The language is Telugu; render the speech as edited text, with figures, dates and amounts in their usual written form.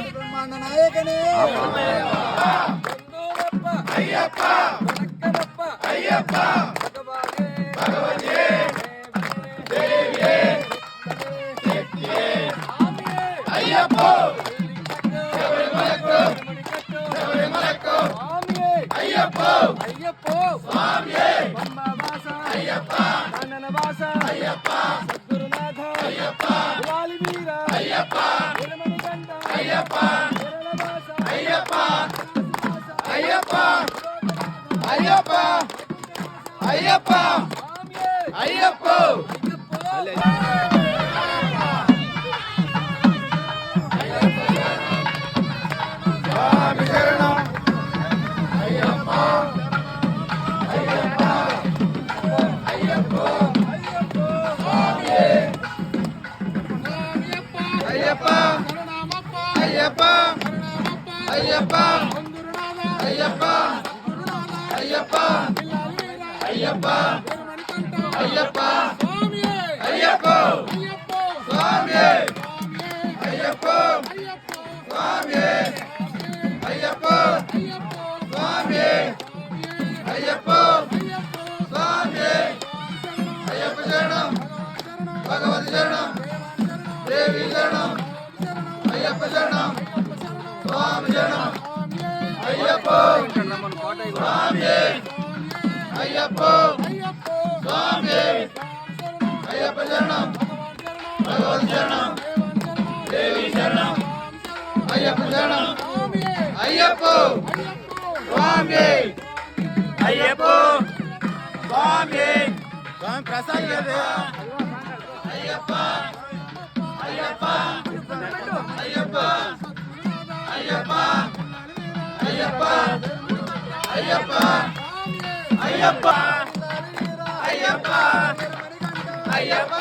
బ్రహ్మాండ నాయకనే అయ్యప్ప అయ్యప్ప భగవతే దేవియే అయ్యప్ప అయ్యప్ప అయ్యప్ప స్వామియే పంబవాస అయ్యప్ప కాననవాస అయ్యప్ప సద్గురునాథ అయ్యప్ప వాలి వీర అయ్యప్ప గురుమణికంఠ అయ్యప్ప కేరళవాస అయ్యప్ప అయ్యప్ప అయ్యప్ప అయ్యప్ప అయ్యప్ప స్వామి శరణం అయ్యప్ప అయ్యప్ప అయ్యప్ప స్వామియే అయ్యప్ప అయ్యప్ప అయ్యప్ప అయ్యప్ప అయ్యప్ప అయ్యప్ప అయ్యప్ప అయ్యప్ప స్వామియే అయ్యప్ప స్వామియే అయ్యప్ప స్వామియే అయ్యప్ప స్వామియే అయ్యప్ప శరణం భగవతి శరణం దేవి శరణం అయ్యప్ప శరణం స్వామి శరణం అయ్యప్ప స్వామియే అయ్యప్ప స్వామియే అయ్యప్ప శరణం భగవతి శరణం దేవి శరణం అయ్యప్ప శరణం అయ్యప్ప స్వామియే అయ్యప్ప స్వామియే స్వామి ప్రసాద్ అయ్యప్ప అయ్యప్ప అయ్యప్ప అయ్యప్ప అయ్యప్ప అయ్యప్ప అయ్యప్ప అయ్యప్ప అయ్యప్ప